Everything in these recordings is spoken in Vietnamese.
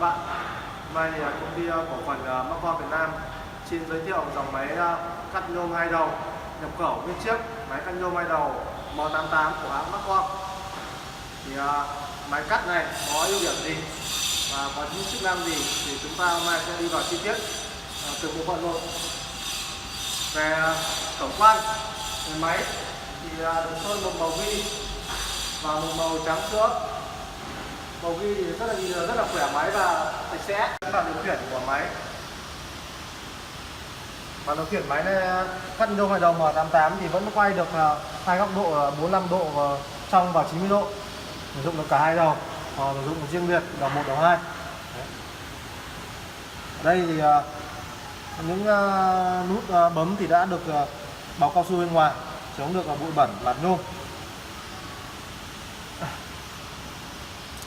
các bạn. Hôm nay thì công ty cổ phần Marcom Việt Nam xin giới thiệu dòng máy cắt nhôm 2 đầu nhập khẩu nguyên chiếc, máy cắt nhôm 2 đầu M88 của hãng Marcom. Thì máy cắt này có ưu điểm gì và có những chức năng gì thì chúng ta hôm nay sẽ đi vào chi tiết từng bộ phận một. Về tổng quan về máy thì được sơn một màu ghi và một màu trắng sữa. Màu ghi thì rất là khỏe máy và sạch sẽ. Bản điều khiển của máy, bản điều khiển máy này cắt nhôm 2 đầu M88 thì vẫn quay được hai góc độ 45 độ trong và 90 độ, sử dụng được cả hai đầu, sử dụng riêng biệt đầu 1 đầu 2. Ở đây thì những nút bấm thì đã được bọc cao su bên ngoài, chống được bụi bẩn bạt nhôm.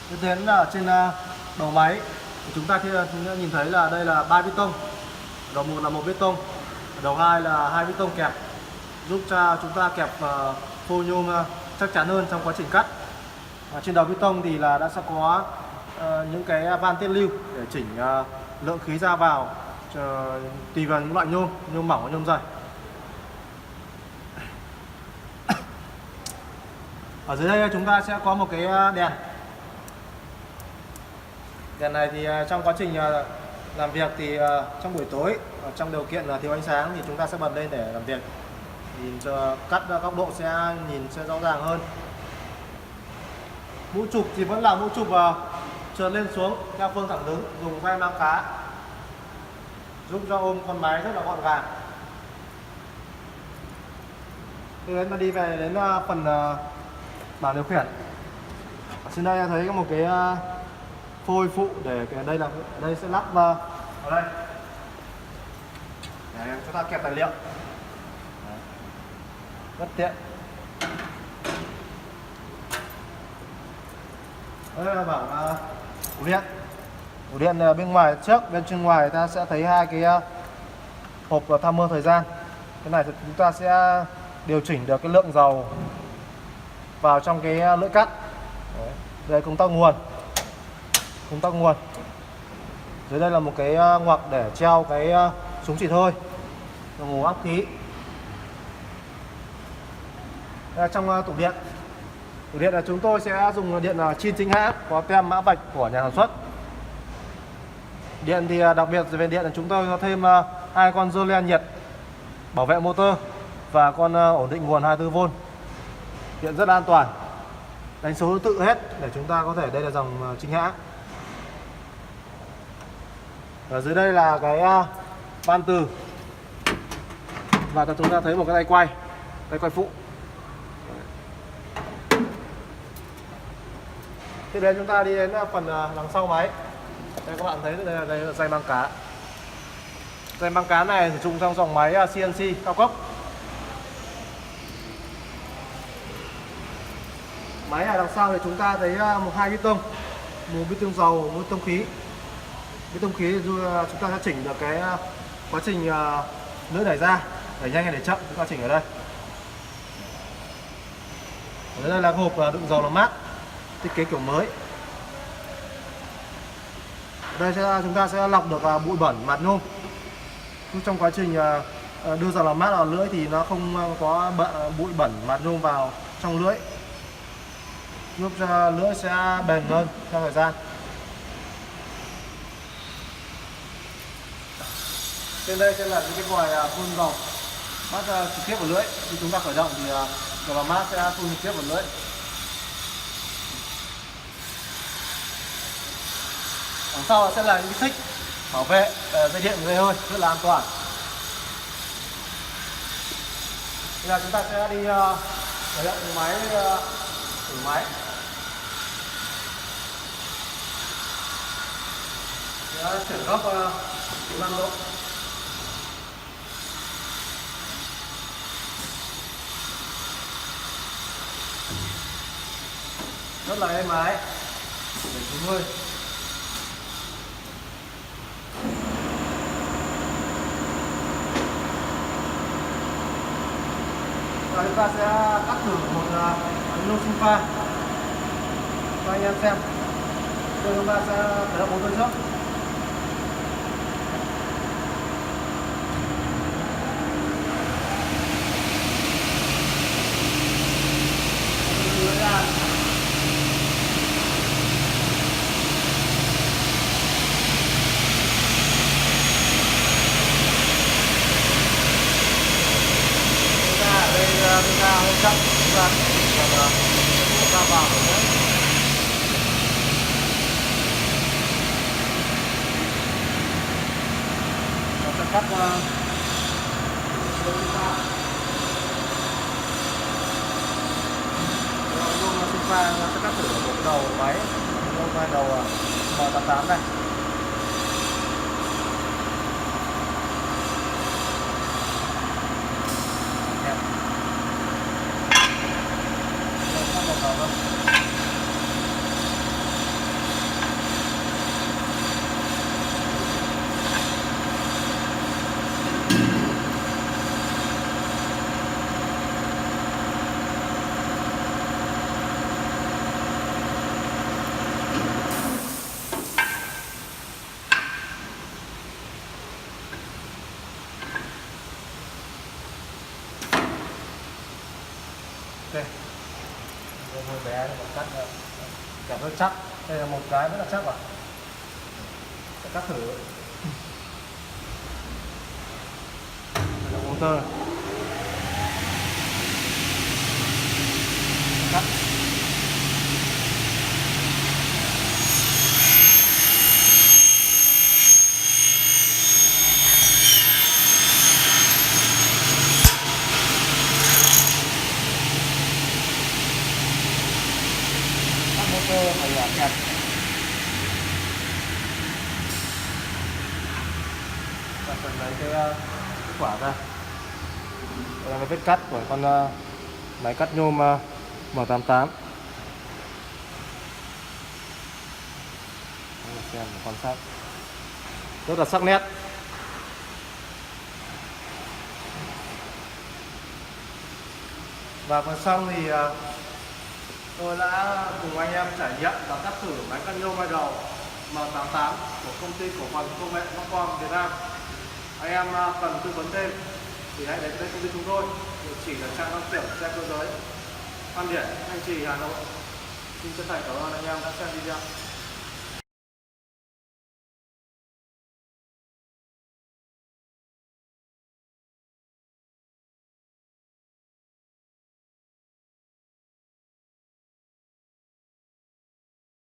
Tiếp đến là trên đầu máy thì chúng ta nhìn thấy là đây là 3 piston. Đầu 1 là 1 piston, đầu 2 là 2 piston kẹp, giúp cho chúng ta kẹp phôi nhôm chắc chắn hơn trong quá trình cắt. Trên đầu piston thì đã sẽ có những cái van tiết lưu để chỉnh lượng khí ra vào tùy vào những loại nhôm mỏng và nhôm dày. Ở dưới đây chúng ta sẽ có một cái đèn. Đèn này thì trong quá trình làm việc thì trong buổi tối, trong điều kiện thiếu ánh sáng thì chúng ta sẽ bật lên để làm việc, nhìn cho cắt góc độ sẽ rõ ràng hơn. Mũ chụp thì vẫn là mũ chụp trượt lên xuống theo phương thẳng đứng, dùng vai mang cá, giúp cho ôm con máy rất là gọn gàng. Từ đấy mà đi về đến phần bảng điều khiển. Ở trên đây thấy có một cái phôi phụ để đây sẽ lắp vào đây để chúng ta kẹp tài liệu. Rất tiện. Đây là bảng ổ điện. Ổ điện bên ngoài trước, bên trên ngoài ta sẽ thấy hai cái hộp tham mơ thời gian. Cái này thì chúng ta sẽ điều chỉnh được cái lượng dầu vào trong cái lưỡi cắt. Đấy. Đây công tắc nguồn. Dưới đây là một cái ngoặc để treo cái súng xịt hơi, đồng hồ áp khí. Đây là trong tủ điện. Tủ điện là chúng tôi sẽ dùng điện chin chính hãng, có tem mã vạch của nhà sản xuất. Điện thì đặc biệt về điện là chúng tôi có thêm hai con rơ le nhiệt bảo vệ motor và con ổn định nguồn 24V. Điện rất an toàn, đánh số tự hết để chúng ta có thể, đây là dòng chính hãng. Ở dưới đây là cái van từ, và chúng ta thấy một cái tay quay phụ. Tiếp đến chúng ta đi đến phần đằng sau máy. Đây các bạn thấy đây là dây mang cá. Dây mang cá này sử dụng trong dòng máy CNC cao cấp. Máy ở đằng sau thì chúng ta thấy hai piston, một piston dầu, một piston khí. Piston khí thì chúng ta sẽ chỉnh được cái quá trình lưỡi đẩy ra, đẩy nhanh hay đẩy chậm, chúng ta chỉnh ở đây. Ở đây là hộp đựng dầu làm mát, thiết kế kiểu mới. Ở đây chúng ta sẽ lọc được bụi bẩn mạt nhôm, giúp trong quá trình đưa dầu làm mát vào lưỡi thì nó không có bụi bẩn mạt nhôm vào trong lưỡi, giúp cho lưỡi sẽ bền hơn theo thời gian. Trên đây sẽ là những cái vòi phun dầu mát trực tiếp vào lưỡi. Khi chúng ta khởi động thì dầu làm mát sẽ phun trực tiếp vào lưỡi. Đằng sau sẽ là những cái xích bảo vệ dây điện và dây hơi, rất là an toàn. Bây giờ chúng ta sẽ đi khởi động máy, thử máy. Chuyển góc 5 độ. Rất là êm ái để xuống hơi. Và chúng ta sẽ cắt thử một inoxafa cho anh em xem. Rồi chúng ta sẽ khởi động motor trước. Chúng ta hơi chậm, chúng ta còn ta vào nữa. Nó sẽ cắt nó sẽ cắt thử một đầu máy đầu M88 này. Ok, hơi bé nhưng mà cắt kẹp rất chắc. Đây là một cái rất là chắc rồi. Sẽ cắt thử. Đây là motor. Cắt. Motor phải kẹp. Ta cần lấy cái quả ra. Đây là cái vết cắt của con máy cắt nhôm M88. Xem quan sát rất là sắc nét. Và phần xong thì tôi đã cùng anh em trải nghiệm và cắt thử máy cắt nhôm hai đầu M88 của công ty cổ phần công nghệ Mapcom Việt Nam. Anh em cần tư vấn thêm thì hãy đến đây công ty chúng tôi, địa chỉ là trang đăng kiểm xe cơ giới Phan Điển, Thanh Trì, Hà Nội. Xin chân thành cảm ơn anh em đã xem video.